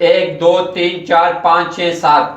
1 2 3 4 5 6 7،